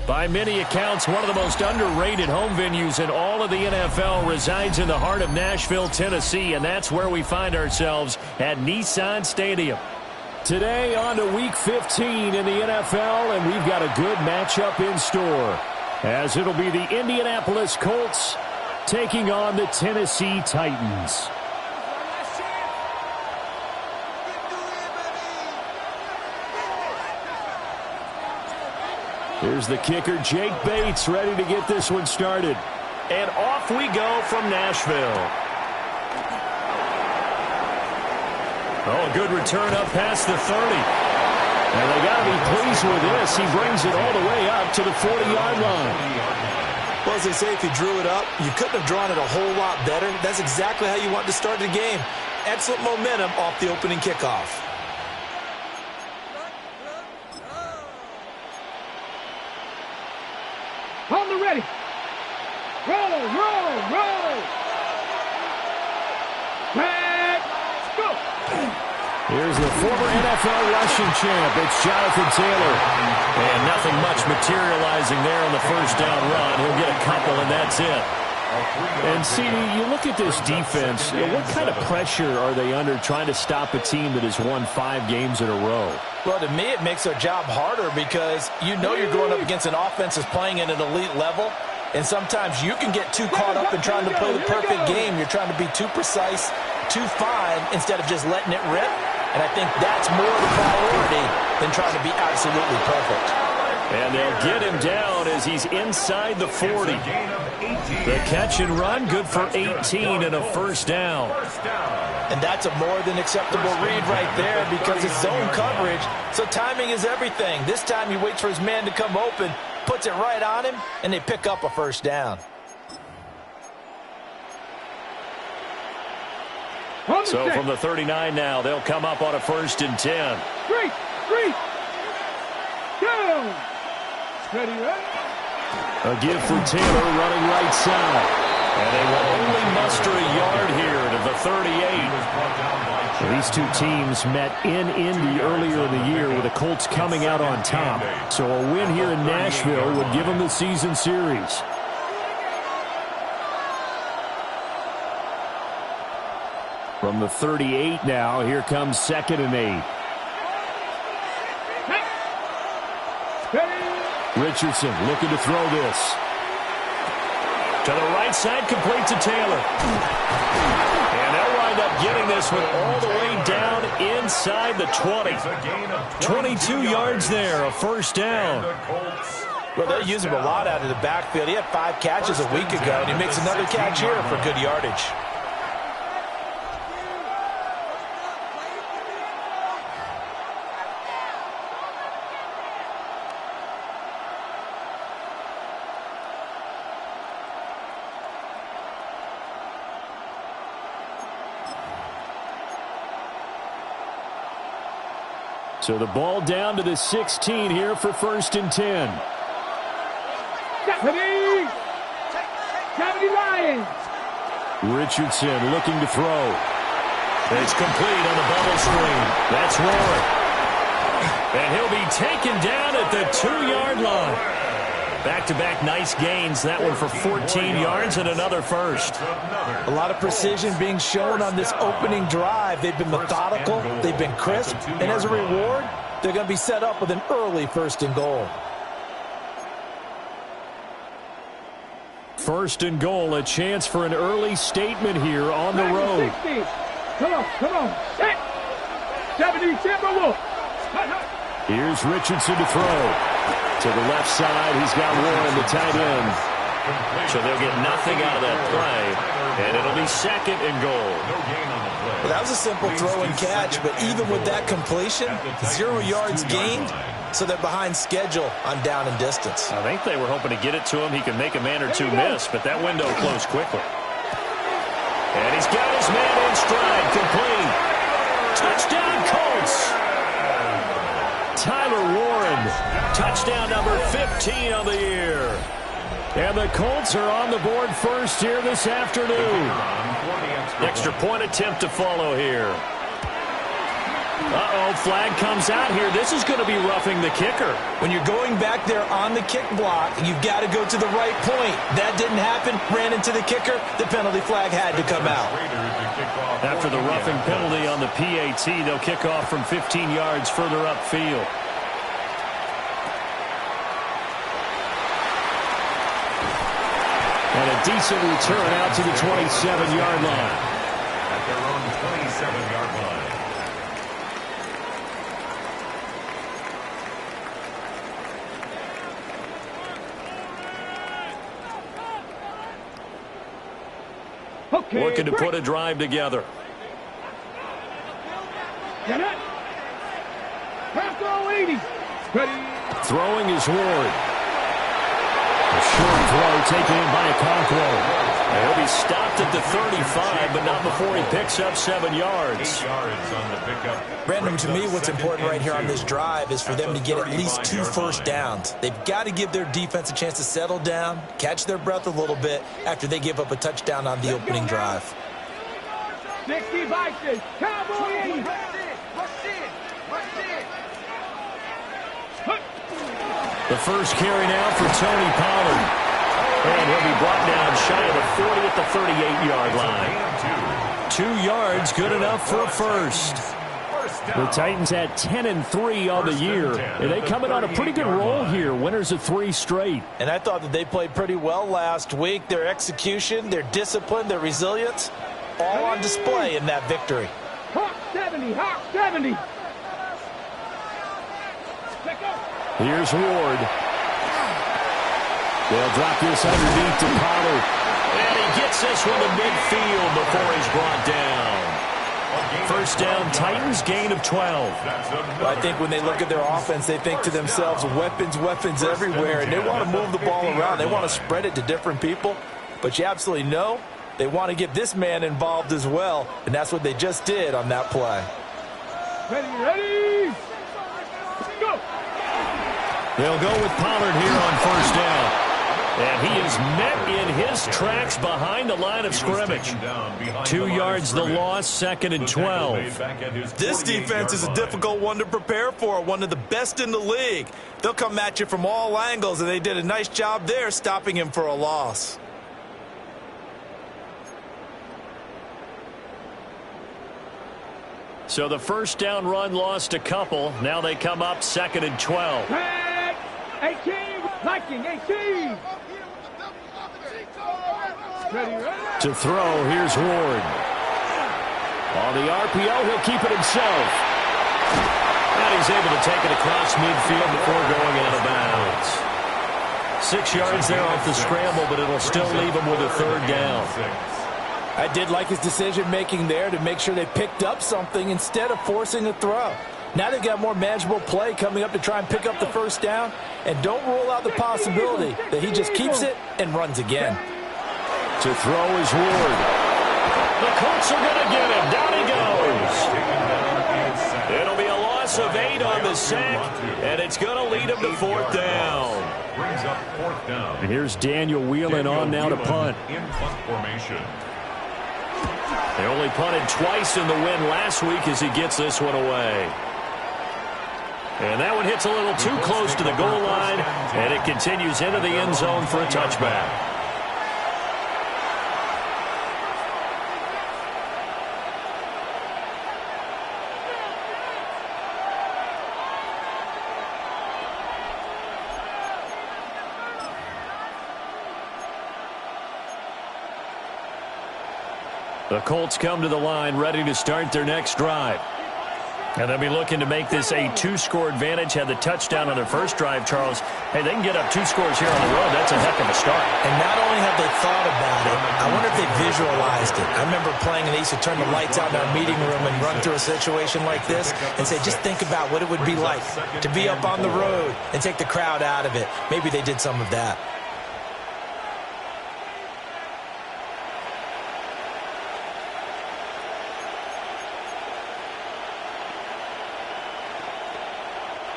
By many accounts, one of the most underrated home venues in all of the NFL resides in the heart of Nashville, Tennessee, and that's where we find ourselves at Nissan Stadium. Today on to Week 15 in the NFL, and we've got a good matchup in store, as it'll be the Indianapolis Colts taking on the Tennessee Titans. Here's the kicker, Jake Bates, ready to get this one started. And off we go from Nashville. Oh, a good return up past the 30. And they got to be pleased with this. He brings it all the way up to the 40-yard line. Well, as they say, if you drew it up, you couldn't have drawn it a whole lot better. That's exactly how you want to start the game. Excellent momentum off the opening kickoff. On the ready. Roll, roll, roll. Let's go. Here's the former NFL rushing champ. It's Jonathan Taylor. And nothing much materializing there on the first down run. He'll get a couple, and that's it. And, CD, you look at this defense, what kind of pressure are they under trying to stop a team that has won 5 games in a row? Well, to me, it makes their job harder because you know you're going up against an offense that's playing at an elite level, and sometimes you can get too caught up in trying to play the perfect game. You're trying to be too precise, too fine, instead of just letting it rip, and I think that's more the priority than trying to be absolutely perfect. And they'll get him down as he's inside the 40. The catch and run, good for 18 and a first down. And that's a more than acceptable read right there because it's zone coverage, so timing is everything. This time he waits for his man to come open, puts it right on him, and they pick up a first down. So from the 39 now, they'll come up on a 1st and 10. Three, go. Ready, right? A give for Taylor running right side. And they will only muster a yard here to the 38. These two teams met in Indy earlier in the year with the Colts coming out on top. So a win here in Nashville would give them the season series. From the 38 now, here comes 2nd and 8. Richardson looking to throw this. To the right side, complete to Taylor. And they'll wind up getting this one all the way down inside the 20. 22 yards there, a first down. Well, they'll use him a lot out of the backfield. He had 5 catches a week ago, and he makes another catch here for good yardage. So the ball down to the 16 here for 1st and 10. Lions. Richardson looking to throw. It's complete on the bubble screen. That's Warren. And he'll be taken down at the 2-yard line. Back-to-back nice gains. That one for 14 yards and another first. A lot of precision being shown on this opening drive. They've been methodical. They've been crisp. And as a reward, they're going to be set up with an early 1st and goal. 1st and goal, a chance for an early statement here on the road. 60. Come on. Set. 70, Here's Richardson to throw. To the left side, he's got Warren, the tight end. So they'll get nothing out of that play, and it'll be 2nd and goal. Well, that was a simple throw and catch, but even with that completion, 0 yards gained, so they're behind schedule on down and distance. I think they were hoping to get it to him. He can make a man or two miss, but that window closed quickly. And he's got his man in stride, complete. Touchdown, Colts. Tyler Warren, touchdown number 15 of the year. And the Colts are on the board first here this afternoon. Extra point attempt to follow here. Uh-oh, flag comes out here. This is going to be roughing the kicker. When you're going back there on the kick block, you've got to go to the right point. That didn't happen. Ran into the kicker. The penalty flag had to come out. After the roughing penalty on the PAT, they'll kick off from 15 yards further upfield. And a decent return out to the 27-yard line. At their own 27-yard line. Okay, Looking to put a drive together. Get it. Pass throw 80. Ready. Throwing is Ward. A short throw taken in by Okonkwo. He'll be stopped at the 35, but not before he picks up 7 yards. 8 yards on the pickup. Brandon, to me, what's important right here on this drive is for them to get at least 2 first downs. They've got to give their defense a chance to settle down, catch their breath a little bit after they give up a touchdown on the opening drive. 60 Vikings. Cowboys. The first carry now for Tony Pollard. And he'll be brought down shy of the 40 at the 38-yard line. 2 yards, good enough for a first. The Titans had 10-3 on the year, and they come in on a pretty good roll here. Winners of 3 straight. And I thought that they played pretty well last week. Their execution, their discipline, their resilience, all on display in that victory. Hawk 70. Hawk 70. Here's Ward. They'll drop this underneath to Pollard. And he gets this one to midfield before he's brought down. First down, Titans, gain of 12. Well, I think when they look at their offense, they think to themselves, weapons, weapons everywhere, and they want to move the ball around. They want to spread it to different people, but you absolutely know they want to get this man involved as well, and that's what they just did on that play. Ready. Go. They'll go with Pollard here on first down. And he is met in his tracks behind the line of scrimmage. 2 yards the loss, 2nd and 12. This defense is a difficult one to prepare for, one of the best in the league. They'll come at you from all angles, and they did a nice job there stopping him for a loss. So the first down run lost a couple. Now they come up 2nd and 12. 18. Viking 18. To throw, here's Ward. On the RPO, he'll keep it himself. And he's able to take it across midfield before going out of bounds. 6 yards there off the scramble, but it'll still leave him with a 3rd down. I did like his decision-making there to make sure they picked up something instead of forcing a throw. Now they've got more manageable play coming up to try and pick up the first down. And don't rule out the possibility that he just keeps it and runs again. To throw is Ward. The Colts are going to get him. Down he goes. It'll be a loss of 8 on the sack, and it's going to lead him to 4th down. Brings up 4th down. And here's Daniel Whelan on now to punt. In punt formation. They only punted twice in the win last week as he gets this one away. And that one hits a little too close to the goal line, and it continues into the end zone for a touchback. The Colts come to the line ready to start their next drive. And they'll be looking to make this a 2-score advantage. Had the touchdown on their first drive, Charles. Hey, they can get up 2 scores here on the road. That's a heck of a start. And not only have they thought about it, I wonder if they visualized it. I remember playing and they used to turn the lights out in our meeting room and run through a situation like this and say, just think about what it would be like to be up on the road and take the crowd out of it. Maybe they did some of that.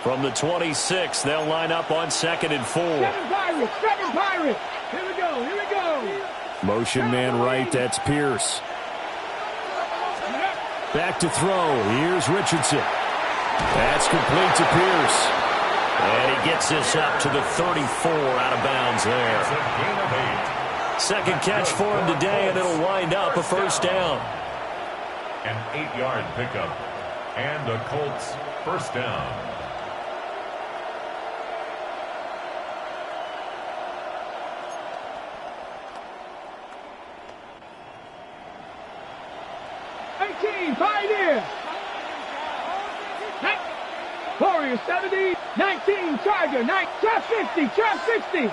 From the 26, they'll line up on 2nd and 4. 7 Pirates. Here we go. Motion man right, that's Pierce. Back to throw. Here's Richardson. That's complete to Pierce. And he gets this up to the 34 out of bounds there. Second catch for him today, and it'll wind up a first down. An 8-yard pickup. And the Colts first down. Pioneer. Warriors 70, 19, Charger, 12 60,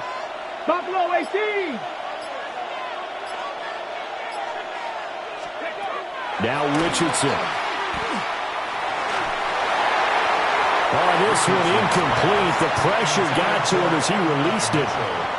Buffalo 18. Now Richardson. Oh, this one incomplete. The pressure got to him as he released it.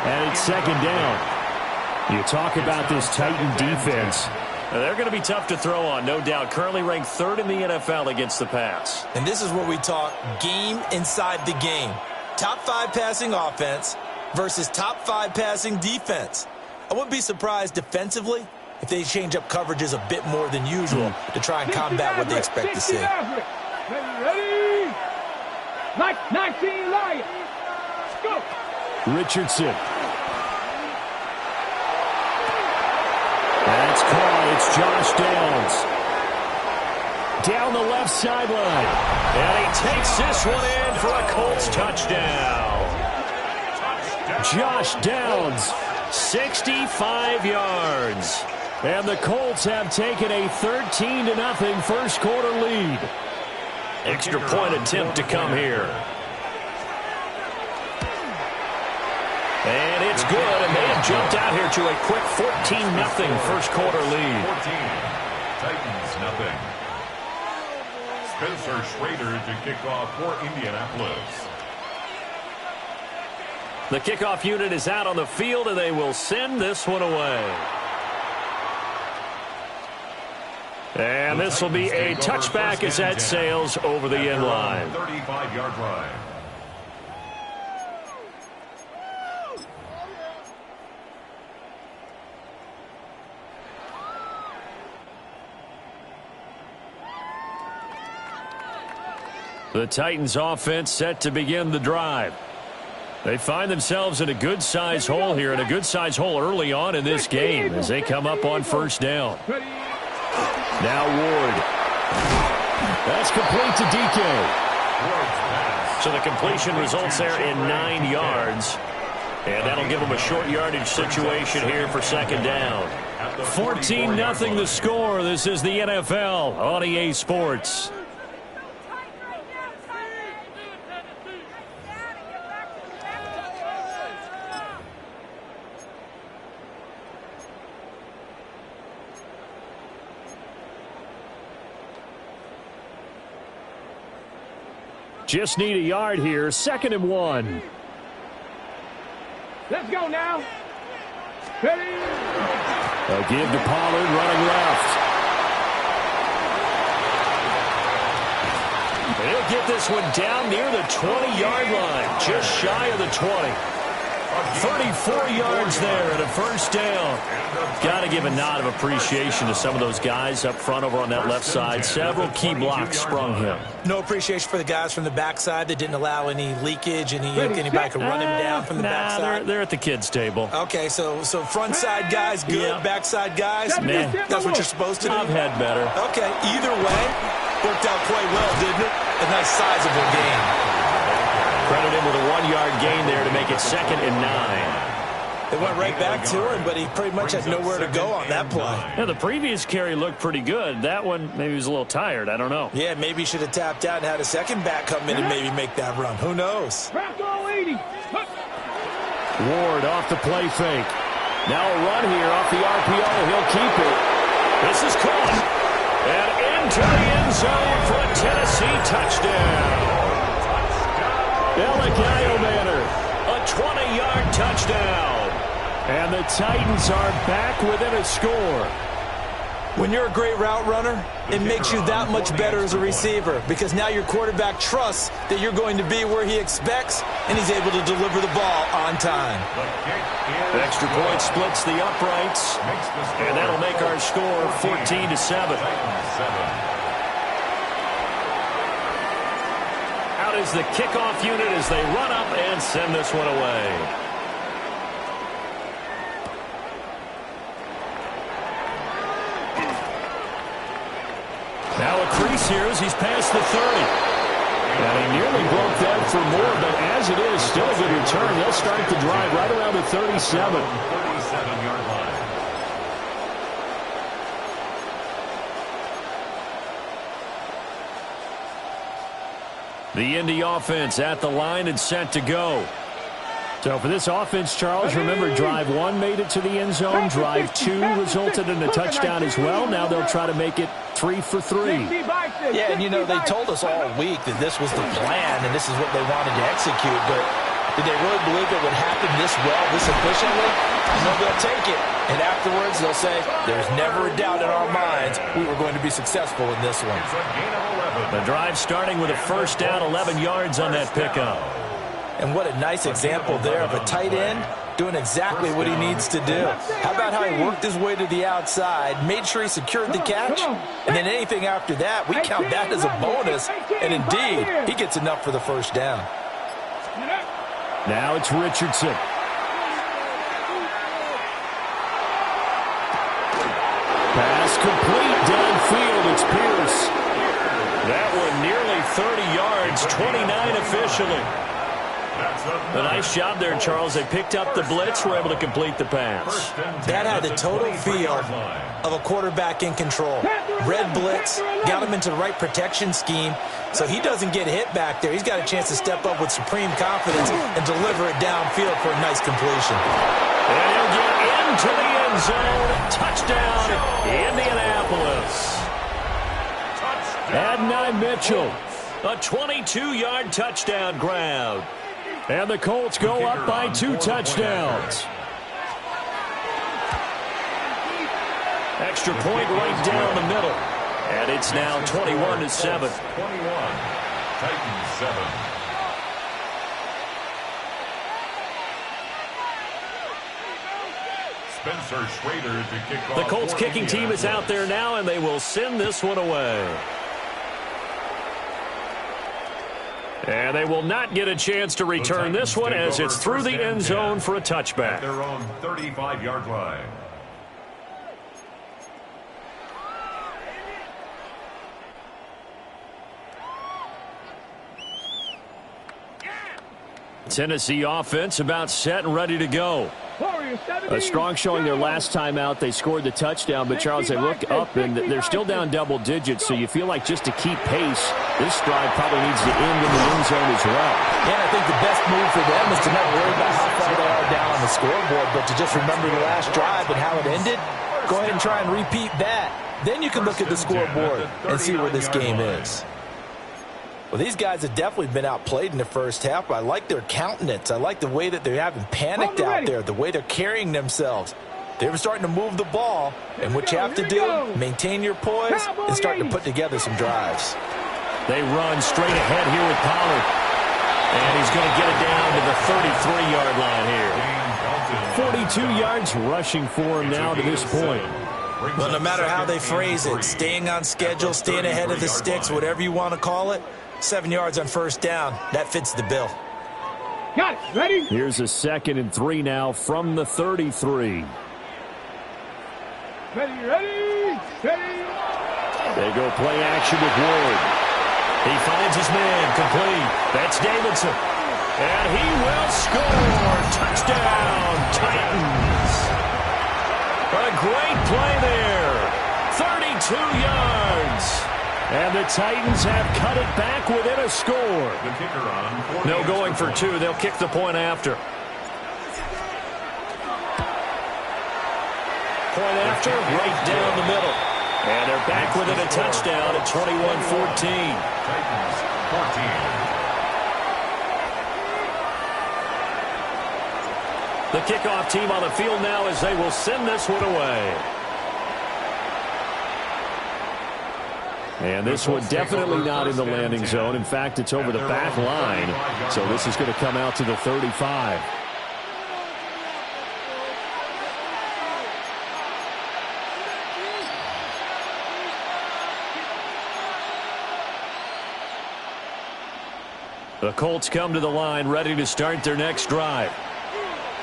And it's 2nd down. You talk about this Titan defense. They're going to be tough to throw on, no doubt. Currently ranked 3rd in the NFL against the pass. And this is where we talk game inside the game. Top 5 passing offense versus top 5 passing defense. I wouldn't be surprised defensively if they change up coverages a bit more than usual to try and combat what they expect to see. Ready? 19 Lions. Go. Richardson. That's caught. It's Josh Downs. Down the left sideline. And he takes this one in for a Colts touchdown. Josh Downs, 65 yards. And the Colts have taken a 13-0 first quarter lead. Extra point attempt to come here. And it's good, and they have jumped out here to a quick 14-0 first quarter lead. 14, Titans nothing. Spencer Schrader to kick off for Indianapolis. The kickoff unit is out on the field, and they will send this one away. And this will be a touchback as that sails over the end line. 35-yard line. The Titans offense set to begin the drive. They find themselves in a good-sized hole here, and a good-sized hole early on in this game as they come up on first down. Now Ward. That's complete to DK. So the completion results there in 9 yards. And that'll give them a short yardage situation here for 2nd down. 14-0 the score. This is the NFL on EA Sports. Just need a yard here. 2nd and 1. Let's go now. Ready? A give to Pollard running left. He'll get this one down near the 20-yard line. Just shy of the 20. 34 yards there and a first down. Got to give a nod of appreciation to some of those guys up front over on that left side. Several key blocks sprung him. No appreciation for the guys from the backside that didn't allow any leakage, anybody could run him down from the backside. They're at the kids' table. Okay, so front side guys good, Yeah. backside guys, Man, that's what you're supposed to do. I've had better. Okay, either way, worked out quite well, didn't it? A nice sizable gain. Credit him with a 1-yard gain there to make it 2nd and 9. It It went right back to him, but he pretty much had nowhere to go on that play. Yeah, the previous carry looked pretty good. That one, maybe he was a little tired. I don't know. Yeah, maybe he should have tapped out and had a second back come in and maybe make that run. Who knows? Ward off the play fake. Now a run here off the RPO. He'll keep it. This is caught. And into the end zone for a Tennessee touchdown. Manner, a 20-yard touchdown. And the Titans are back within a score. When you're a great route runner, it makes you that much better as a receiver because now your quarterback trusts that you're going to be where he expects, and he's able to deliver the ball on time. Extra point splits the uprights, and that'll make our score 14-7. Out is the kickoff unit as they run up and send this one away. Now a crease here as he's past the 30. And he nearly broke that for more, but as it is, still a good return. They'll start the drive right around the 37. 37-yard line. The Indy offense at the line and set to go. So for this offense, Charles, remember drive 1 made it to the end zone. Drive 2 resulted in a touchdown as well. Now they'll try to make it 3 for 3. Yeah, and you know, they told us all week that this was the plan and this is what they wanted to execute, but did they really believe it would happen this well, this efficiently? I know they'll take it, and afterwards they'll say, there's never a doubt in our minds we were going to be successful in this one. The drive starting with a first down, 11 yards on that pickup. And what a nice example there of a tight end doing exactly what he needs to do. How about how he worked his way to the outside, made sure he secured the catch, and then anything after that, we count that as a bonus, and indeed, he gets enough for the first down. Now it's Richardson. Pass complete downfield. It's Pierce. That one nearly 30 yards, 29 officially. A nice job there, Charles. They picked up the blitz, were able to complete the pass. That had the total feel of a quarterback in control. Red blitz, got him into the right protection scheme, so he doesn't get hit back there. He's got a chance to step up with supreme confidence and deliver it downfield for a nice completion. And he'll get into the end zone. Touchdown, Indianapolis. Adonai Mitchell, a 22-yard touchdown grab. And the Colts go up by 2 touchdowns. Extra point right down the middle. And it's now 21-7. 21, Titans 7. Spencer Schrader to kick off. The Colts kicking team is out there now, and they will send this one away. And they will not get a chance to return this one as it's through the end zone for a touchback. At their own 35-yard line. Tennessee offense about set and ready to go. A strong showing their last time out. They scored the touchdown, but Charles, they look up and they're still down double digits, so you feel like just to keep pace, this drive probably needs to end in the end zone as well. Yeah, I think the best move for them is to not worry about how far they are down on the scoreboard, but to just remember the last drive and how it ended. Go ahead and try and repeat that. Then you can look at the scoreboard and see where this game is. Well, these guys have definitely been outplayed in the first half, but I like their countenance. I like the way that they're having panicked out there, the way they're carrying themselves. They're starting to move the ball, and what you have to do, maintain your poise and start to put together some drives. They run straight ahead here with Pollard. And he's going to get it down to the 33-yard line here. 42 yards rushing for him now to this point. Well, no matter how they phrase it, staying on schedule, staying ahead of the sticks, whatever you want to call it, 7 yards on first down, that fits the bill. Got it. Ready? Here's a 2nd and 3 now from the 33. Ready. They go play action with Ward. He finds his man complete. That's Davidson. And he will score. Touchdown, Titans. play there. 32 yards. And the Titans have cut it back within a score. The kicker on. No going for two. They'll kick the point after. Point after, right down the middle. And they're back within a touchdown at 21-14. Titans 14. The kickoff team on the field now as they will send this one away. And this one definitely not in the landing zone. In fact, it's over the back line. So this is going to come out to the 35. The Colts come to the line ready to start their next drive.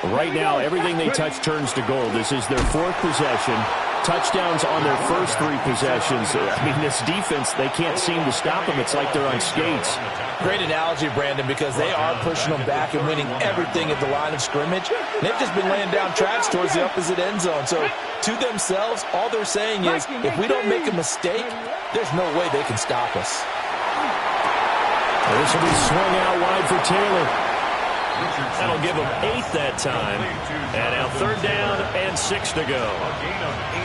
Right now, everything they touch turns to gold. This is their fourth possession. Touchdowns on their first three possessions. I mean, this defense, they can't seem to stop them. It's like they're on skates. Great analogy, Brandon, because they are pushing them back and winning everything at the line of scrimmage. They've just been laying down tracks towards the opposite end zone. So to themselves, all they're saying is, if we don't make a mistake, there's no way they can stop us. This will be swung out wide for Taylor. That'll give them 8 that time. And now 3rd down and 6 to go.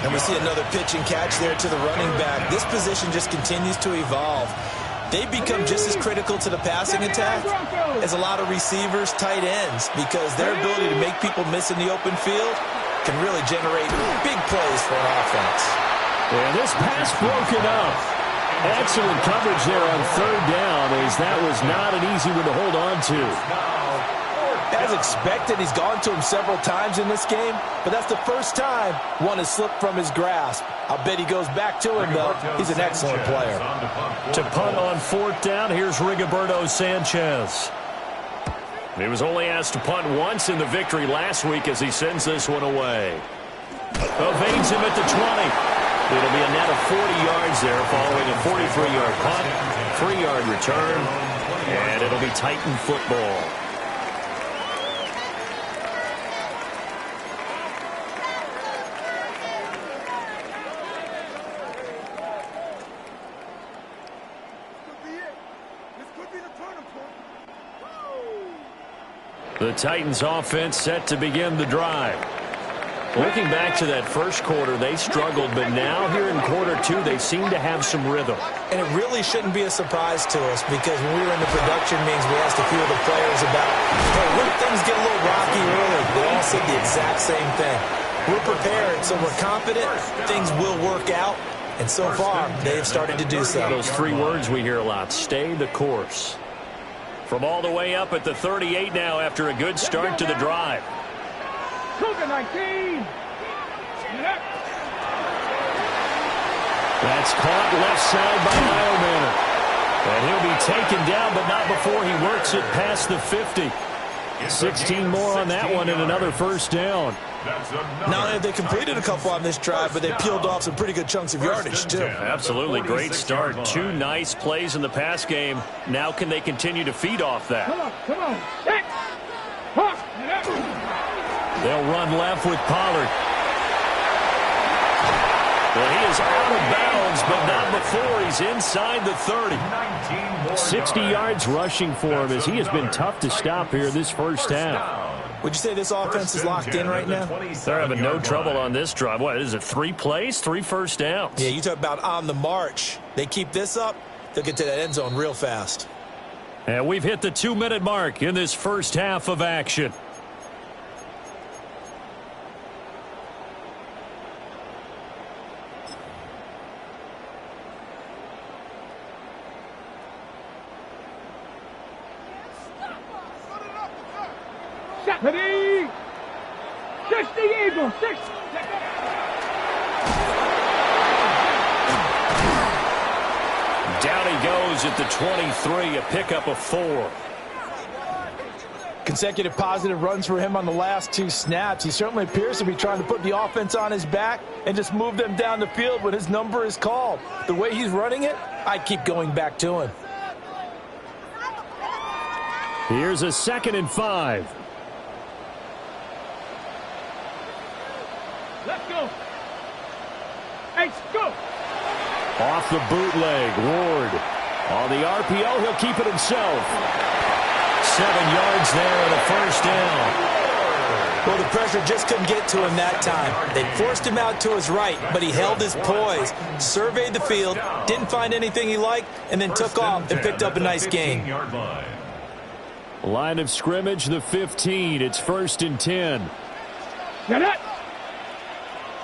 And we see another pitch and catch there to the running back. This position just continues to evolve. They become just as critical to the passing attack as a lot of receivers, tight ends, because their ability to make people miss in the open field can really generate big plays for an offense. And this pass broken up. Excellent coverage there on 3rd down, as that was not an easy one to hold on to. As expected, he's gone to him several times in this game, but that's the first time one has slipped from his grasp. I'll bet he goes back to him, though. He's an excellent player. To punt on 4th down, here's Rigoberto Sanchez. He was only asked to punt once in the victory last week as he sends this one away. Evades him at the 20. It'll be a net of 40 yards there following a 43-yard punt, 3-yard return, and it'll be Titan football. The Titans offense set to begin the drive. Looking back to that first quarter, they struggled, but now here in quarter 2, they seem to have some rhythm. And it really shouldn't be a surprise to us, because when we were in the production meetings, we asked a few of the players about, hey, when things get a little rocky early, they all said the exact same thing. We're prepared, so we're confident things will work out, and so far, they've started to do so. Those 3 words we hear a lot: stay the course. From all the way up at the 38 now after a good start to the drive. Cougar 19. That's caught left side by Heilman. And he'll be taken down, but not before he works it past the 50. 16 more on that one and another first down. Not only have they completed a couple on this drive, but they peeled off some pretty good chunks of yardage, too. Absolutely great start. 2 nice plays in the pass game. Now can they continue to feed off that? Come on. They'll run left with Pollard. Well, he is out of bounds, but not before he's inside the 30. 60 yards rushing for him, as he has been tough to stop here this first half. Would you say this offense is locked in right now? They're having no trouble on this drive. What is it, 3 plays, 3 first downs? Yeah, you talk about on the march. They keep this up, they'll get to that end zone real fast. And we've hit the 2-minute mark in this first half of action. Ready? 60 Eagles. 60. Down he goes at the 23, a pickup of 4. Consecutive positive runs for him on the last 2 snaps. He certainly appears to be trying to put the offense on his back and just move them down the field when his number is called. The way he's running it, I'd keep going back to him. Here's a 2nd and 5. Let's go. H, go. Off the bootleg, Ward. On the RPO, he'll keep it himself. 7 yards there and a first down. Well, the pressure just couldn't get to him that time. They forced him out to his right, but he held his poise, surveyed the field, didn't find anything he liked, and then took off and picked up a nice gain. Line of scrimmage, the 15. It's 1st and 10. Get it.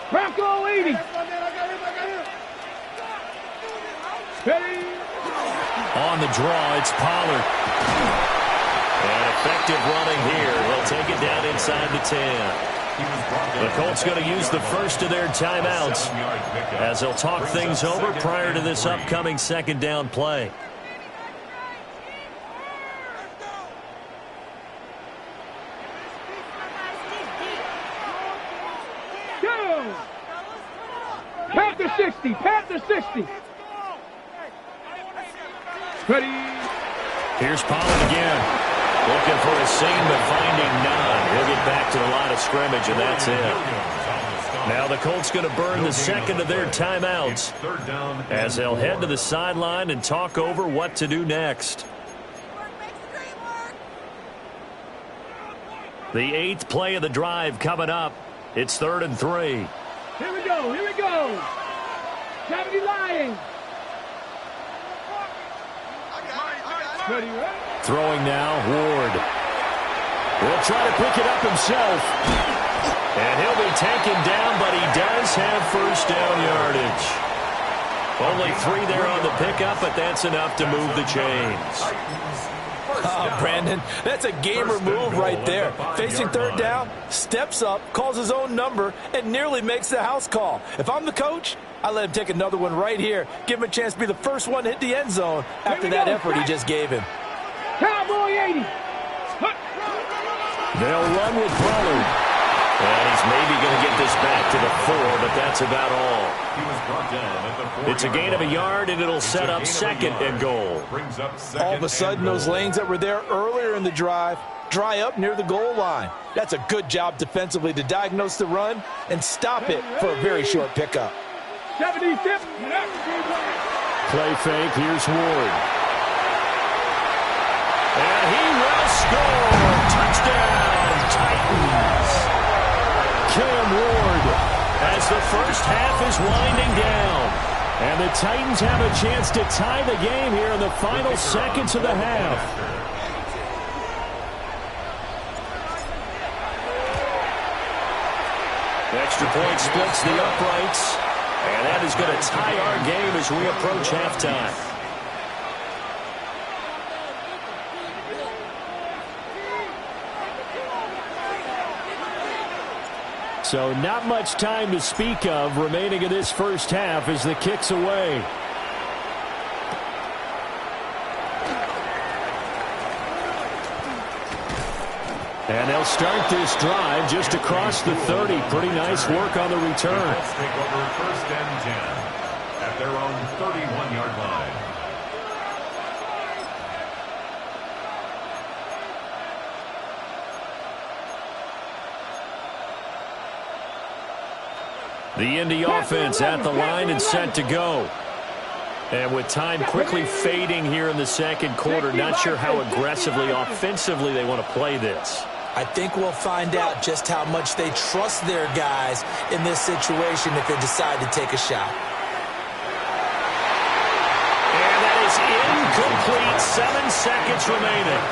Bronco 80. Steady. On the draw, it's Pollard. And effective running here. He'll take it down inside the 10. The Colts going to use the first of their timeouts as they'll talk things over prior to this upcoming 2nd down play. Go. Panther 60. Panther 60. Ready. Here's Pollard again. Looking for a seam, but finding none. He'll get back to the line of scrimmage, and that's it. Now the Colts going to burn the 2nd of their timeouts as they'll head to the sideline and talk over what to do next. The 8th play of the drive coming up. It's 3rd and 3. Here we go. Here we go. 70 Lions. Ready, ready. Throwing now, Ward. He'll try to pick it up himself. And he'll be taken down, but he does have first down yardage. Only 3 there on the pickup, but that's enough to move the chains. Brandon, that's a gamer move right there. Facing 3rd down, steps up, calls his own number, and nearly makes the house call. If I'm the coach, I let him take another one right here. Give him a chance to be the first one to hit the end zone after that effort he just gave him. Cowboy 80. They'll run with Pollard. And he's maybe going to get this back to the 4, but that's about all. It's a gain of a yard, and it'll set up 2nd and goal. All of a sudden, those lanes that were there earlier in the drive dry up near the goal line. That's a good job defensively to diagnose the run and stop it for a very short pickup. 70 tip. Play fake. Here's Ward. And he will score. Touchdown, Titans. Cam Ward as the first half is winding down. And the Titans have a chance to tie the game here in the final seconds of the half. Extra point splits the uprights. And that is going to tie our game as we approach halftime. So not much time to speak of remaining in this first half as the kick's away. And they'll start this drive just across the 30. Pretty nice work on the return. Let's take over 1st and 10 at their own 31-yard line. The Indy offense at the line and set to go. And with time quickly fading here in the 2nd quarter, not sure how aggressively, offensively they want to play this. I think we'll find out just how much they trust their guys in this situation if they decide to take a shot. And that is incomplete. 7 seconds remaining.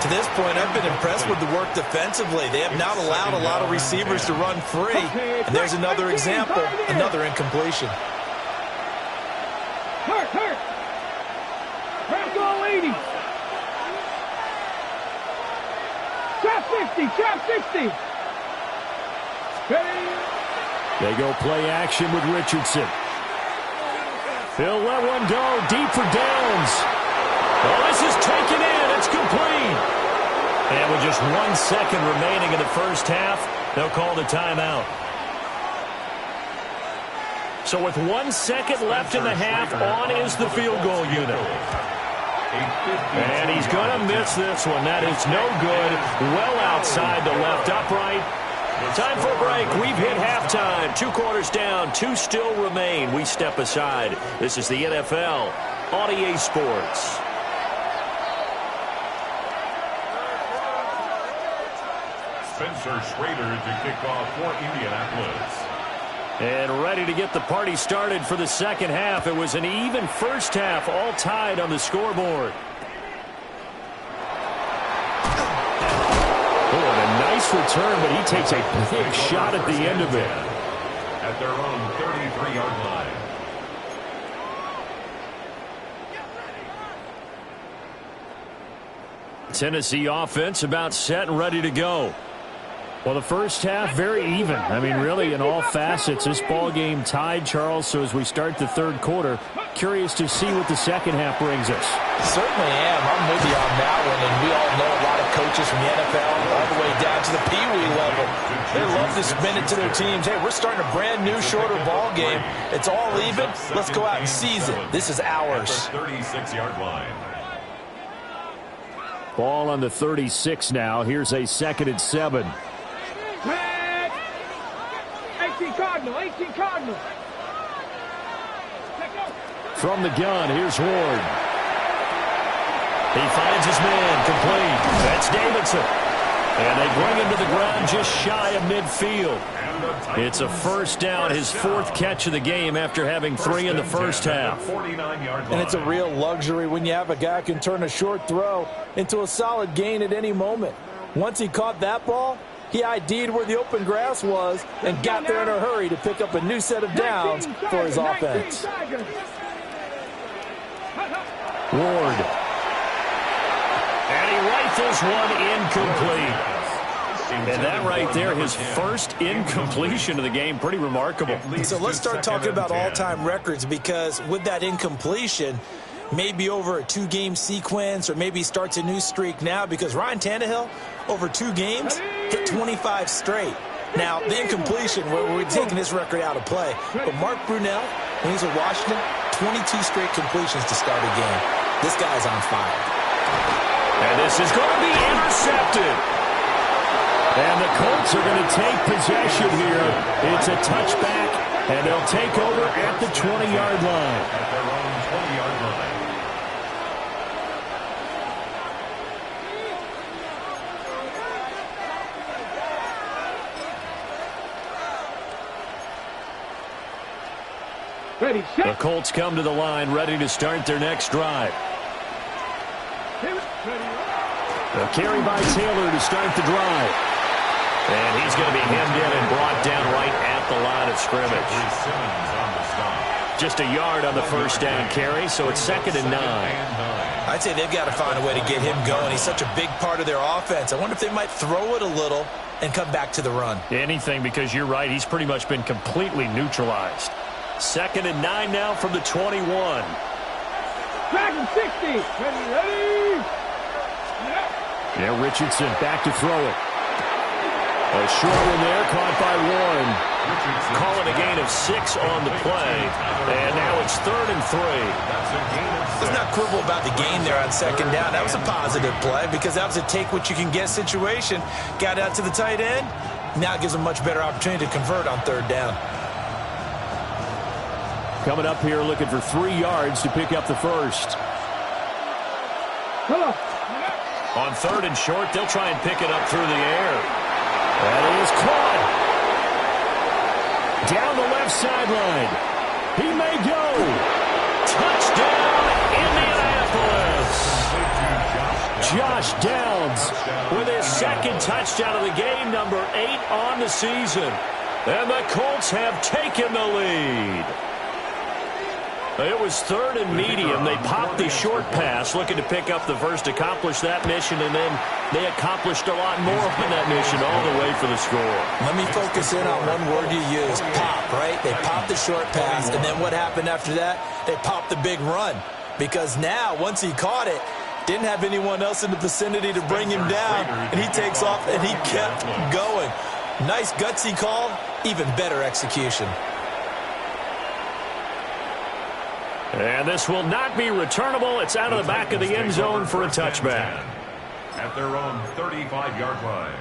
To this point, I've been impressed with the work defensively. They have not allowed a lot of receivers to run free. And there's another example, another incompletion. Hurt. Bronco 80. Trap 60. Ready. They go play action with Richardson. He'll let one go deep for Downs. Oh, this is taken in. It's complete. And with just 1 second remaining in the first half, they'll call the timeout. So with 1 second left in the half, on is the field goal unit. And he's going to miss this one. That is no good. Well outside the left upright. Time for a break. We've hit halftime. 2 quarters down. 2 still remain. We step aside. This is the NFL on EA Sports. Spencer Schrader to kick off for Indianapolis. And ready to get the party started for the second half. It was an even first half, all tied on the scoreboard. Oh, and a nice return, but he takes a big shot at the end of it. At their own 33-yard line. Tennessee offense about set and ready to go. Well, the first half, very even. I mean, really, in all facets, this ball game tied, Charles. So as we start the third quarter, curious to see what the second half brings us. Certainly am. I'm with you on that one. And we all know a lot of coaches from the NFL all the way down to the Pee Wee level. They love to spin it to their teams. Hey, we're starting a brand new, shorter ball game. It's all even. Let's go out and seize it. This is ours. 36-yard line. Ball on the 36 now. Here's a 2nd and 7. 18 Cardinal, 18 Cardinal. From the gun, here's Ward. He finds his man, complete. That's Davidson. And they bring him to the ground just shy of midfield. It's a first down, his 4th catch of the game after having 3 in the first half. And it's a real luxury when you have a guy who can turn a short throw into a solid gain at any moment. Once he caught that ball, he ID'd where the open grass was and got there in a hurry to pick up a new set of downs for his offense. Ward. And he rifles one incomplete. And that right there, his first incompletion of the game, pretty remarkable. So let's start talking about all-time records, because with that incompletion, maybe over a 2-game sequence, or maybe starts a new streak now, because Ryan Tannehill, over 2 games, hit 25 straight. Now, the incompletion, we're taking this record out of play. But Mark Brunell, when he's with Washington, 22 straight completions to start a game. This guy's on fire. And this is going to be intercepted. And the Colts are going to take possession here. It's a touchback, and they'll take over at the 20-yard line. At their own 20-yard line. Ready, The set. Colts come to the line, ready to start their next drive. A carry by Taylor to start the drive. And he's going to be hemmed in and brought down right at the line of scrimmage. Just a yard on the first down carry, so it's 2nd and 9. I'd say they've got to find a way to get him going. He's such a big part of their offense. I wonder if they might throw it a little and come back to the run. Anything, because you're right, he's pretty much been completely neutralized. 2nd and 9 now from the 21. Dragon 60. Ready. Yeah, Richardson back to throw it. A short one there, caught by Warren. Call it a gain of 6 on the play. And now it's 3rd and 3. Let's not quibble about the gain there on 2nd down. That was a positive play, because that was a take-what-you-can-get situation. Got out to the tight end. Now it gives them a much better opportunity to convert on 3rd down. Coming up here looking for 3 yards to pick up the first. Hello. On 3rd and short, they'll try and pick it up through the air. That is caught. Down the left sideline. He may go. Touchdown, Indianapolis. Josh Downs with his 2nd touchdown of the game, number 8 on the season. And the Colts have taken the lead. It was 3rd and medium. They popped the short pass, looking to pick up the first, accomplish that mission, and then they accomplished a lot more on that mission all the way for the score. Let me focus in on one word you used, pop, right? They popped the short pass, and then what happened after that? They popped the big run, because now, once he caught it, didn't have anyone else in the vicinity to bring him down, and he takes off, and he kept going. Nice gutsy call, even better execution. And this will not be returnable. It's out of the back of the end zone for a touchback. At their own 35-yard line.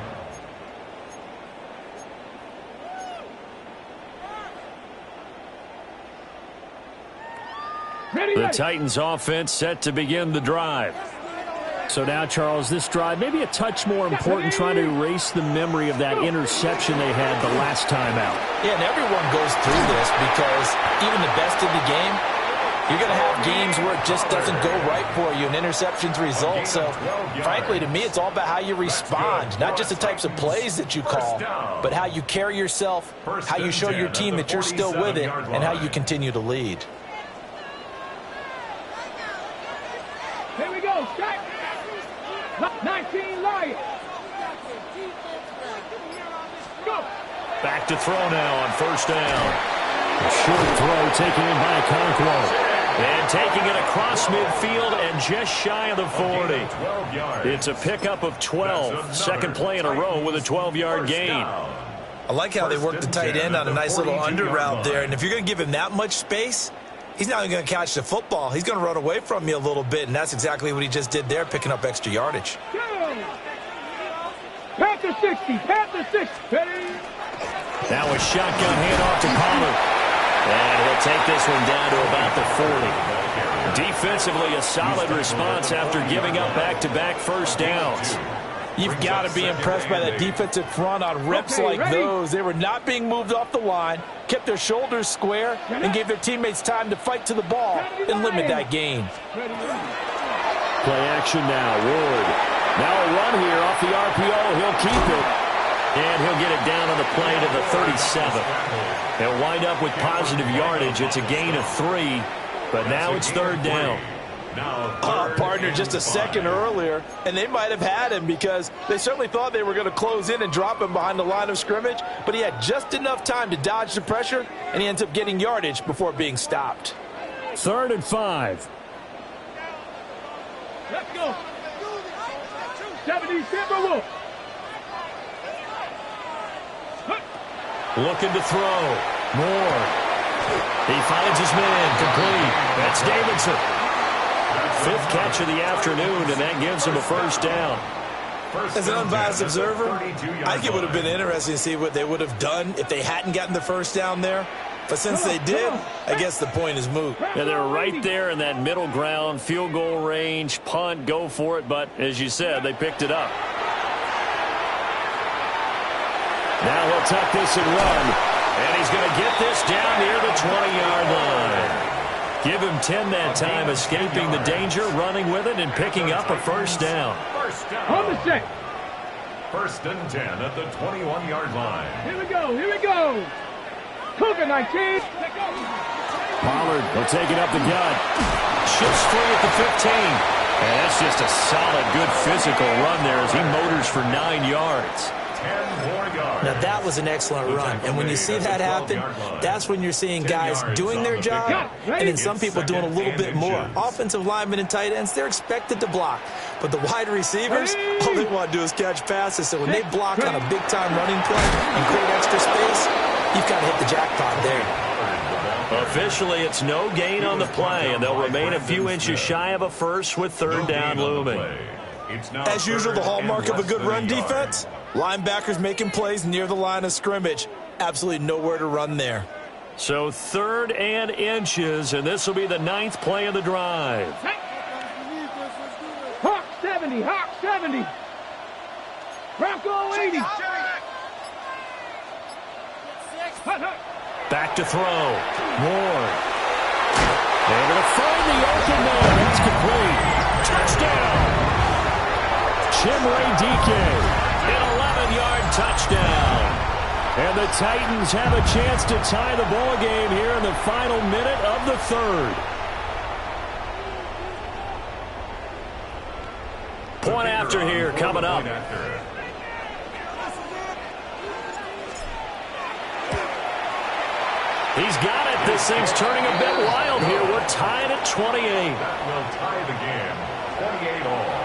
The Titans offense set to begin the drive. So now, Charles, this drive maybe a touch more important, trying to erase the memory of that interception they had the last time out. Yeah, and everyone goes through this because even the best in the game, you're going to have games where it just doesn't go right for you and interceptions result. So, frankly, to me, it's all about how you respond, not just the types of plays that you call, but how you carry yourself, how you show your team that you're still with it, and how you continue to lead. Here we go, strike. 19 Lions. Go. Back to throw now on first down. A short throw taken in by Okonkwo. And taking it across midfield and just shy of the 40. It's a pickup of 12. Second play in a row with a 12-yard gain. I like how they work the tight end on a nice little under route there. And if you're going to give him that much space, he's not even going to catch the football. He's going to run away from you a little bit, and that's exactly what he just did there, picking up extra yardage. Panther 60, Panther 60. That was shotgun handoff to Pollard. And he'll take this one down to about the 40. Defensively, a solid response after giving up back-to-back first downs. You've got to be impressed by that defensive front on reps like those. They were not being moved off the line, kept their shoulders square, and gave their teammates time to fight to the ball and limit that gain. Play action now, Ward. Now a run here off the RPO. He'll keep it. And he'll get it down on the play to the 37. They'll wind up with positive yardage. It's a gain of 3, but now it's third down. Partner, just a second earlier, and they might have had him because they certainly thought they were going to close in and drop him behind the line of scrimmage, but he had just enough time to dodge the pressure, and he ends up getting yardage before being stopped. 3rd and 5. Let's go. 70 Timberwolves. Looking to throw. Moore. He finds his man. Complete. That's Davidson. 5th catch of the afternoon, and that gives him a first down. As an unbiased observer, I think it would have been interesting to see what they would have done if they hadn't gotten the first down there. But since they did, I guess the point is moot. Yeah, they're right there in that middle ground, field goal range, punt, go for it. But as you said, they picked it up. Now he'll tuck this and run. And he's going to get this down near the 20-yard line. Give him 10 that time, escaping the danger, running with it, and picking up a first down. On the set. 1st and 10 at the 21-yard line. Here we go, here we go. Cougar 19. Pollard will take it up the gut. Shifts free at the 15. And that's just a solid, good physical run there as he motors for 9 yards. 10 more yards. Now, that was an excellent run. And when you see that happen, that's when you're seeing guys doing their job and then some people doing a little bit more. Offensive linemen and tight ends, they're expected to block. But the wide receivers, all they want to do is catch passes. So when they block on a big-time running play and create extra space, you've got to hit the jackpot there. Officially, it's no gain on the play, and they'll remain a few inches shy of a first with 3rd down looming. As usual, the hallmark of a good run defense, linebackers making plays near the line of scrimmage. Absolutely nowhere to run there. So 3rd and inches, and this will be the 9th play of the drive. Hawk 70, Hawk 70. Bronco 80. Back to throw. Moore. Able to find the open man. That's complete. Touchdown. Chimere Dike. An 11-yard touchdown. And the Titans have a chance to tie the ball game here in the final minute of the 3rd. Point after here coming up. He's got it. This thing's turning a bit wild here. We're tied at 28. That will tie the game. 28 all.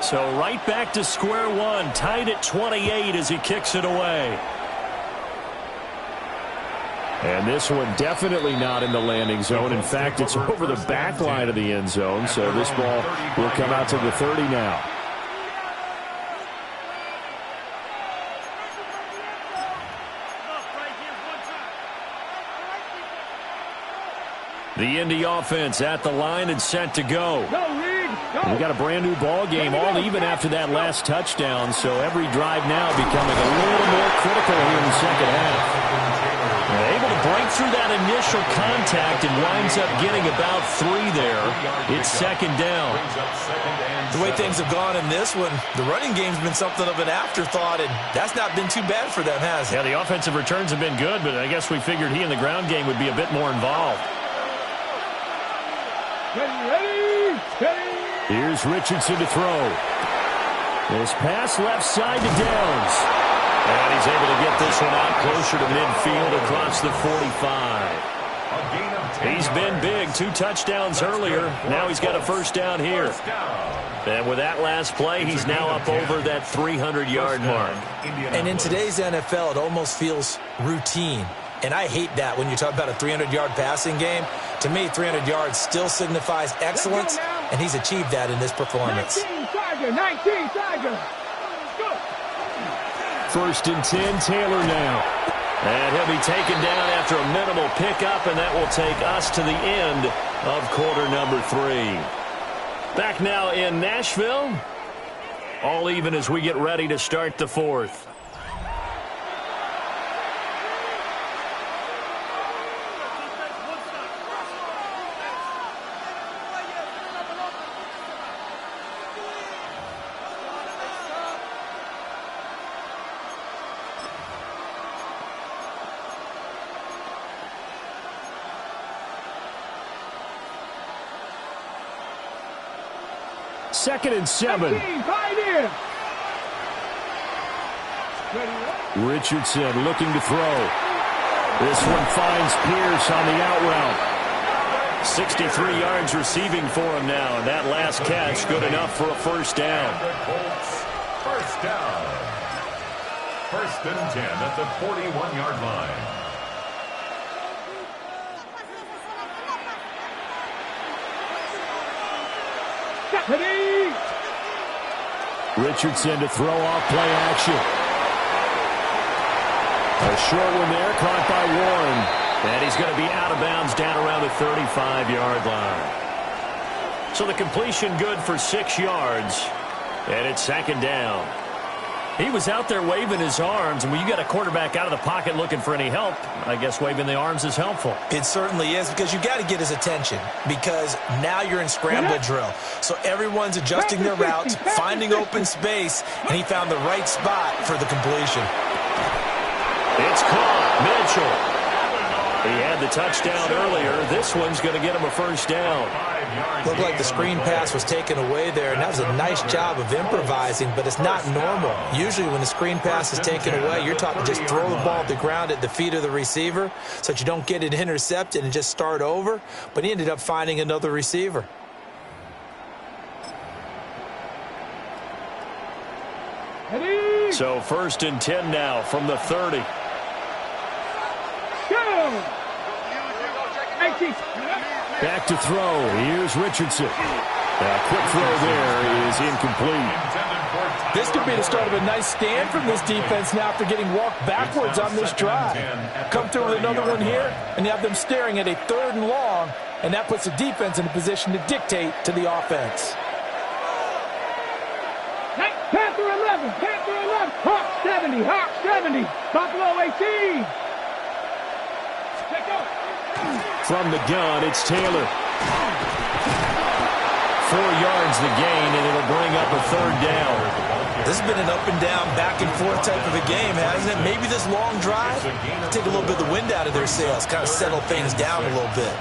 So right back to square one. Tied at 28 as he kicks it away. And this one definitely not in the landing zone. In fact, it's over the back line of the end zone. So this ball will come out to the 30 now. The Indy offense at the line and set to go. Go, Reed. Go. We got a brand new ball game, all even after that last touchdown, so every drive now becoming a little more critical here in the second half. Able to break through that initial contact and winds up getting about 3 there. It's second down. The way things have gone in this one, the running game's been something of an afterthought, and that's not been too bad for them, has it? Yeah, the offensive returns have been good, but I guess we figured he in the ground game would be a bit more involved. Ready, steady. Here's Richardson to throw. This pass left side to Downs. And he's able to get this one out closer to midfield across the 45. He's been big. 2 touchdowns earlier. Now he's got a first down here. And with that last play, he's now up over that 300-yard mark. And in today's NFL, it almost feels routine. And I hate that when you talk about a 300-yard passing game. To me, 300 yards still signifies excellence, and he's achieved that in this performance. 19 Tiger. Go. First and 10, Taylor now. And he'll be taken down after a minimal pickup, and that will take us to the end of quarter number 3. Back now in Nashville. All even as we get ready to start the 4th. Second and 7. Richardson looking to throw. This one finds Pierce on the out route. 63 yards receiving for him now, and that last catch good enough for a first down. First down. First and 10 at the 41-yard line. Richardson to throw off play action. A short one there, caught by Warren. And he's going to be out of bounds down around the 35-yard line. So the completion good for 6 yards. And it's second down. He was out there waving his arms, and when you got a quarterback out of the pocket looking for any help, I guess waving the arms is helpful. It certainly is, because you got to get his attention, because now you're in scramble drill. So everyone's adjusting their routes, finding open space, and he found the right spot for the completion. It's caught. Mitchell. He had the touchdown earlier. This one's going to get him a first down. Looked like the screen pass was taken away there, and that was a nice job of improvising, but it's not normal. Usually when the screen pass is taken away, you're taught to just throw the ball at the ground at the feet of the receiver so that you don't get it intercepted and just start over, but he ended up finding another receiver. So first and 10 now from the 30. Back to throw. Here's Richardson. A quick throw there is incomplete. This could be the start of a nice stand from this defense now after getting walked backwards on this drive. Come through with another one here, and you have them staring at a 3rd and long, and that puts the defense in a position to dictate to the offense. Panther 11, Hawk 70, Hawk 70, Buffalo 18. Let's go. From the gun, it's Taylor. 4 yards the gain, and it'll bring up a 3rd down. This has been an up and down, back and forth type of a game, hasn't it? Maybe this long drive, take a little bit of the wind out of their sails, kind of settle things down a little bit.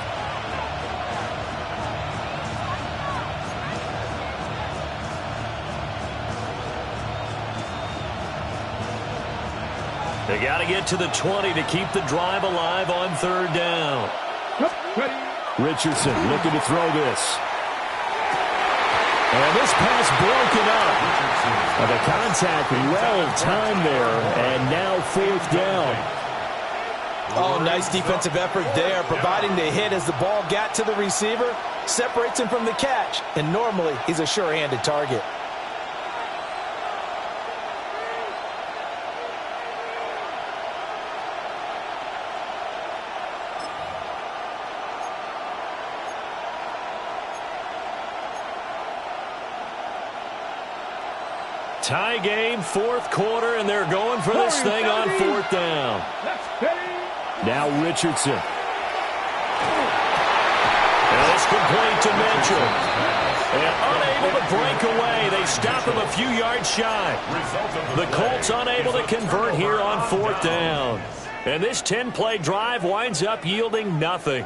They got to get to the 20 to keep the drive alive on 3rd down. Richardson looking to throw this. And this pass broken up. The contact well timed there, and now 4th down. Oh, nice defensive effort there, providing the hit as the ball got to the receiver, separates him from the catch, and normally he's a sure-handed target. Tie game, fourth quarter, and they're going for this thing on fourth down. Now Richardson. And it's complete to Mitchell. And unable to break away. They stop him a few yards shy. The Colts unable to convert here on fourth down. And this 10-play drive winds up yielding nothing.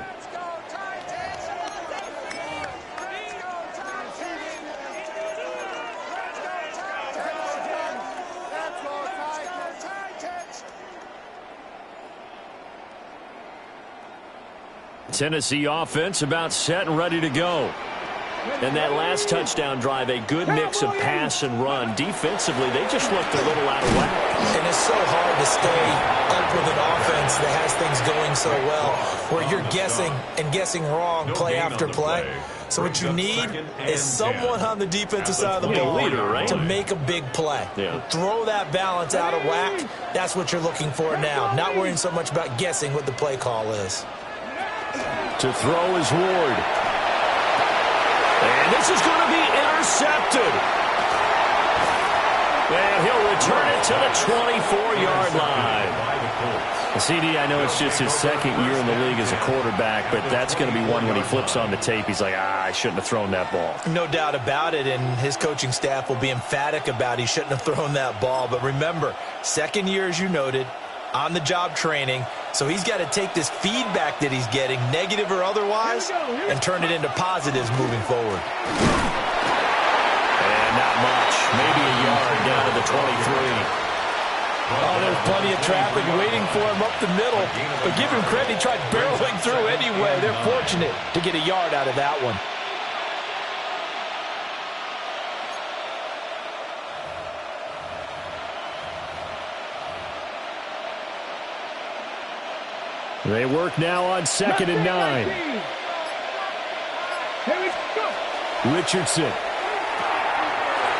Tennessee offense about set and ready to go. And that last touchdown drive, a good mix of pass and run. Defensively, they just looked a little out of whack. And it's so hard to stay up with an offense that has things going so well, where you're guessing and guessing wrong play after play. So what you need is someone on the defensive side of the ball to make a big play. Throw that balance out of whack. That's what you're looking for now. Not worrying so much about guessing what the play call is. To throw is Ward. And this is going to be intercepted. And he'll return it to the 24-yard line. CD, I know it's just his second year in the league as a quarterback, but that's going to be one when he flips on the tape. He's like, I shouldn't have thrown that ball. No doubt about it, and his coaching staff will be emphatic about he shouldn't have thrown that ball. But remember, second year, as you noted, on-the-job training, so he's got to take this feedback that he's getting, negative or otherwise, and turn it into positives moving forward. And not much. Maybe a yard down to the 23. Oh, there's plenty of traffic waiting for him up the middle. But give him credit, he tried barreling through anyway. They're fortunate to get a yard out of that one. They work now on 2nd and 9. Richardson.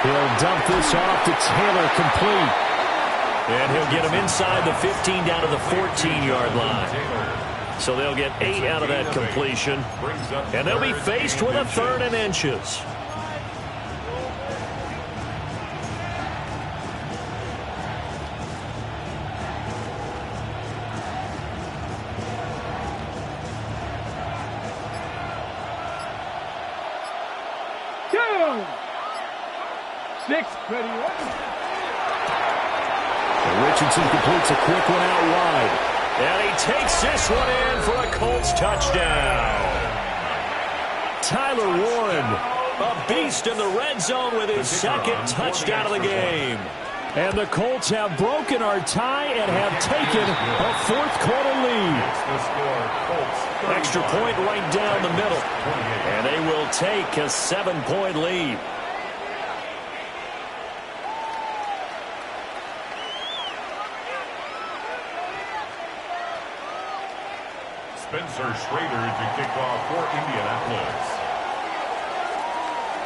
He'll dump this off to Taylor, complete. And he'll get him inside the 15 down to the 14-yard line. So they'll get 8 out of that completion. And they'll be faced with a 3rd and inches. Richardson completes a quick one out wide. And he takes this one in for a Colts touchdown. Tyler Warren, a beast in the red zone with his 2nd touchdown of the game. And the Colts have broken our tie and have taken a 4th quarter lead. Extra point right down the middle. And they will take a 7-point lead. Spencer Schrader to kick off for Indianapolis.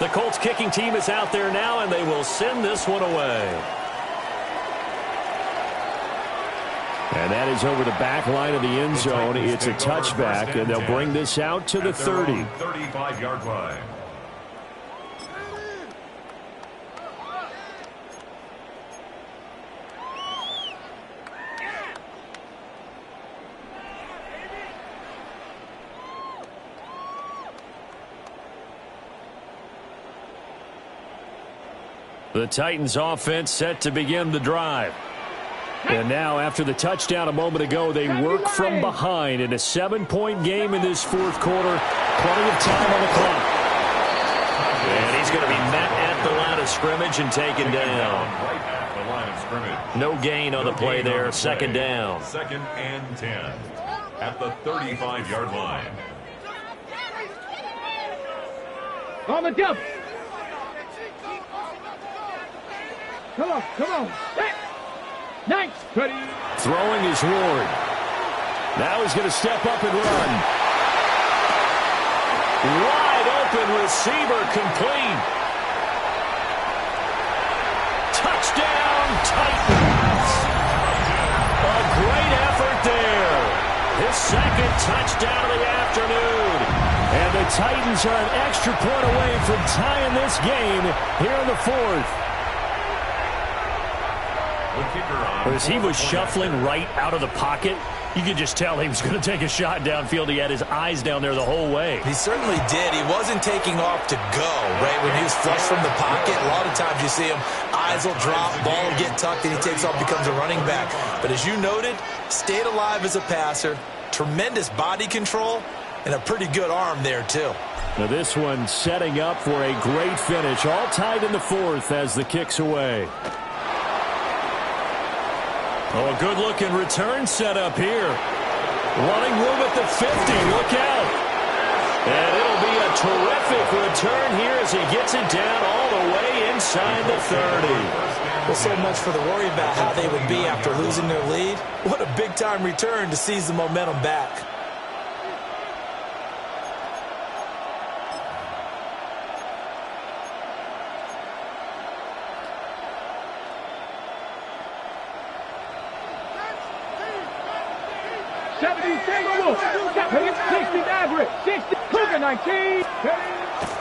The Colts kicking team is out there now, and they will send this one away. And that is over the back line of the end zone. It's a touchback, and they'll bring this out to the 30. 35-yard line. The Titans offense set to begin the drive. And now, after the touchdown a moment ago, they work from behind in a 7-point game in this 4th quarter. Plenty of time on the clock. And he's going to be met at the line of scrimmage and taken down. Right at the line of scrimmage. No gain on the play there. 2nd down. 2nd and 10 at the 35-yard line. On the jump. Come on, come on. Nice. Ready. Throwing is Ward. Now he's going to step up and run. Wide open receiver, complete. Touchdown, Titans. A great effort there. His 2nd touchdown of the afternoon. And the Titans are an extra point away from tying this game here in the 4th. As he was shuffling right out of the pocket, you could just tell he was going to take a shot downfield. He had his eyes down there the whole way. He certainly did. He wasn't taking off to go, right? When he was flush from the pocket, a lot of times you see him, eyes will drop, ball will get tucked, and he takes off, becomes a running back. But as you noted, stayed alive as a passer, tremendous body control, and a pretty good arm there, too. Now this one setting up for a great finish. All tied in the fourth as the kick's away. Oh, a good-looking return set up here. Running room at the 50. Look out. And it'll be a terrific return here as he gets it down all the way inside the 30. Well, so much for the worry about how they would be after losing their lead. What a big-time return to seize the momentum back.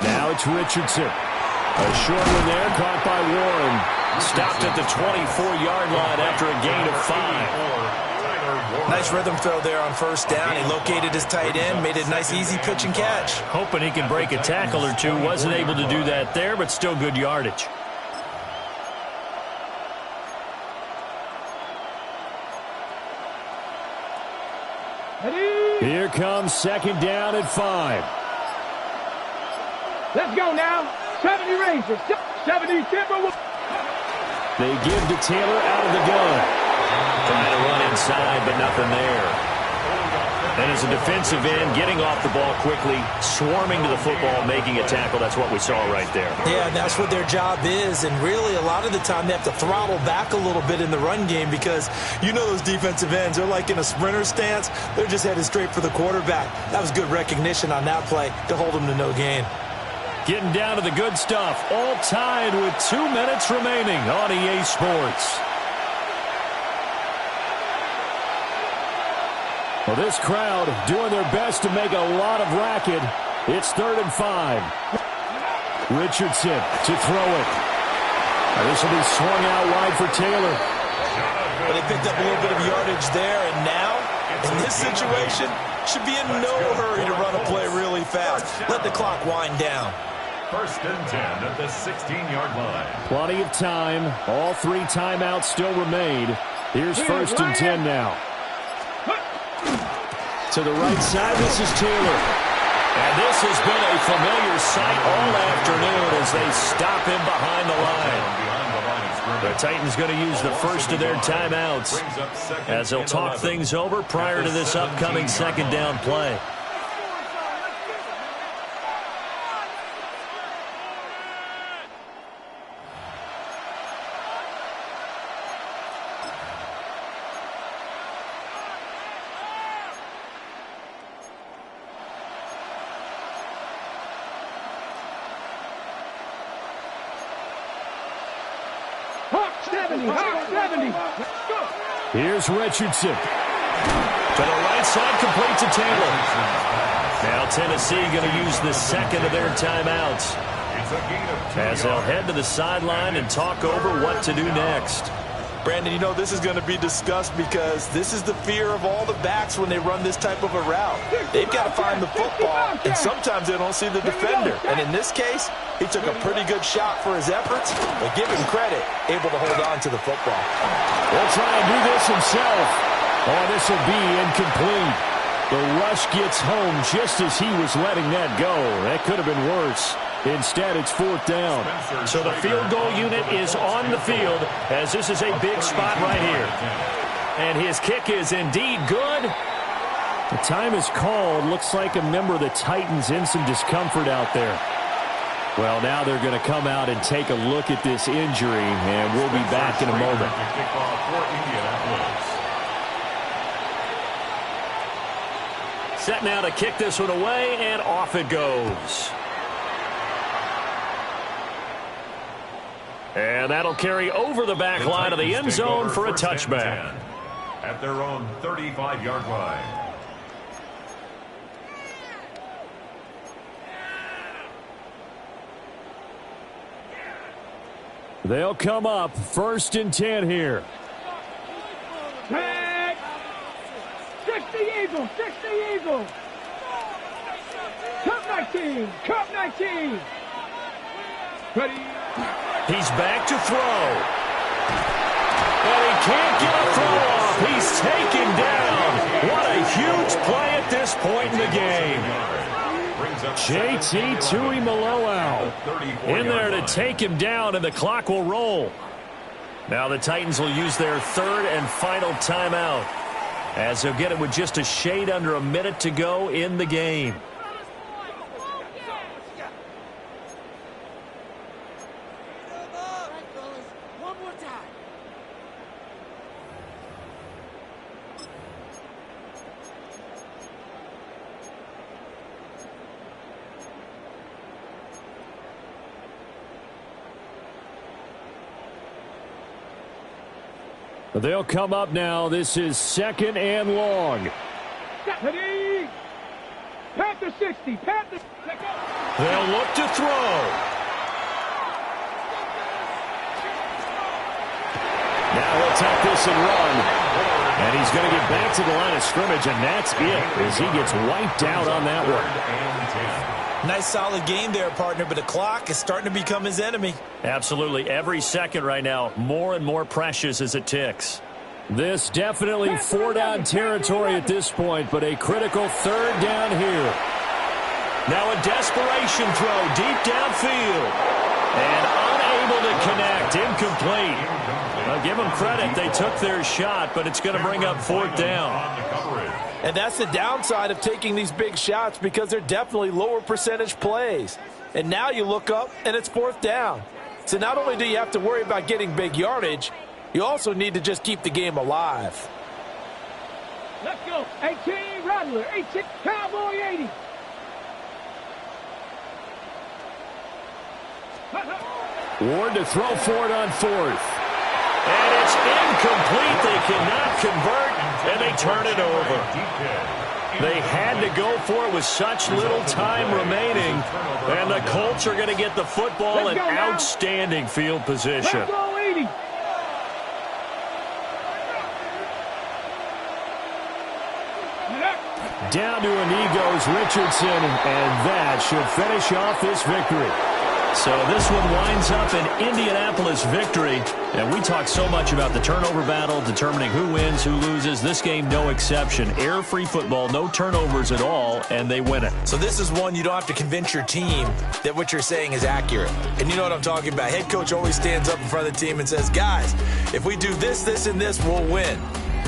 Now it's Richardson. A short one there, caught by Warren. Stopped at the 24-yard line after a gain of 5. Nice rhythm throw there on first down. He located his tight end, made it a nice, easy pitch and catch. Hoping he can break a tackle or two. Wasn't able to do that there, but still good yardage. Here comes second down at 5. Let's go now. 70 Rangers. 70 Timberwolves. They give to Taylor out of the gun. Trying to run inside, but nothing there. And as a defensive end, getting off the ball quickly, swarming to the football, making a tackle. That's what we saw right there. Yeah, that's what their job is. And really, a lot of the time, they have to throttle back a little bit in the run game because you know those defensive ends, they're like in a sprinter stance. They're just headed straight for the quarterback. That was good recognition on that play to hold them to no gain. Getting down to the good stuff. All tied with 2 minutes remaining on EA Sports. Well, this crowd doing their best to make a lot of racket. It's 3rd and 5. Richardson to throw it. This will be swung out wide for Taylor. But they picked up a little bit of yardage there, and now, in this situation, should be in no hurry to run a play really fast. Let the clock wind down. 1st and 10 at the 16-yard line. Plenty of time. All 3 timeouts still remain. Here's 1st and 10 now. To the right side, this is Taylor. And this has been a familiar sight all afternoon as they stop him behind the line. The Titans going to use the first of their timeouts as they'll talk things over prior to this upcoming second down play. Here's Richardson. To the right side, complete to Taylor. Now Tennessee going to use the second of their timeouts as they'll head to the sideline and talk over what to do next. Brandon, you know this is going to be discussed because this is the fear of all the backs when they run this type of a route. They've got to find the football, and sometimes they don't see the defender. And in this case, he took a pretty good shot for his efforts, but give him credit, able to hold on to the football. He'll try and do this himself. Oh, this will be incomplete. The rush gets home just as he was letting that go. That could have been worse. Instead, it's 4th down. So the field goal unit is on the field as this is a big spot right here. And his kick is indeed good. The time is called. Looks like a member of the Titans in some discomfort out there. Well, now they're going to come out and take a look at this injury, and we'll be back in a moment. Set now to kick this one away, and off it goes. And that'll carry over the back line of the end zone for a touchback. At their own 35-yard line. They'll come up 1st and 10 here. Tag. 60 Eagles, 60 Eagles. Cup 19, Cup 19. Ready. He's back to throw. And he can't get a throw off. He's taken down. What a huge play at this point in the game. JT Tuimoloau in there to take him down, and the clock will roll. Now the Titans will use their third and final timeout, as they'll get it with just a shade under a minute to go in the game. They'll come up now. This is 2nd and long. Ready. Panther 60. Panther. They'll look to throw. Now he'll take this and run. And he's going to get back to the line of scrimmage, and that's it, as he gets wiped out on that one. Nice solid game there, partner, but the clock is starting to become his enemy. Absolutely. Every second right now, more and more precious as it ticks. This definitely 4-down territory at this point, but a critical 3rd down here. Now a desperation throw deep downfield. And unable to connect. Incomplete. I'll give them credit. They took their shot, but it's going to bring up 4th down. And that's the downside of taking these big shots, because they're definitely lower percentage plays. And now you look up, and it's 4th down. So not only do you have to worry about getting big yardage, you also need to just keep the game alive. Let's go. 18 Rattler. 18 Cowboy 80. Ward to throw for it on 4th. And it's incomplete. They cannot convert, and they turn it over. They had to go for it with such little time remaining, and the Colts are going to get the football in outstanding field position. Let's go 80. Down to a knee goes Richardson, and that should finish off this victory. So this one winds up an Indianapolis victory. And we talk so much about the turnover battle, determining who wins, who loses. This game, no exception. Error-free football, no turnovers at all, and they win it. So this is one you don't have to convince your team that what you're saying is accurate. And you know what I'm talking about. Head coach always stands up in front of the team and says, guys, if we do this, this, and this, we'll win.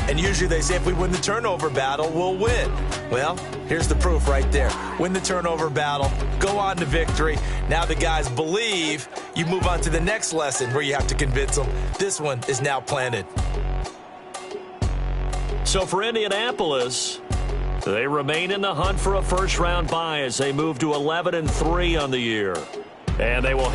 And usually they say if we win the turnover battle, we'll win. Well, here's the proof right there. Win the turnover battle, go on to victory. Now the guys believe. You move on to the next lesson where you have to convince them. This one is now planted. So for Indianapolis, they remain in the hunt for a first-round bye as they move to 11-3 on the year. And they will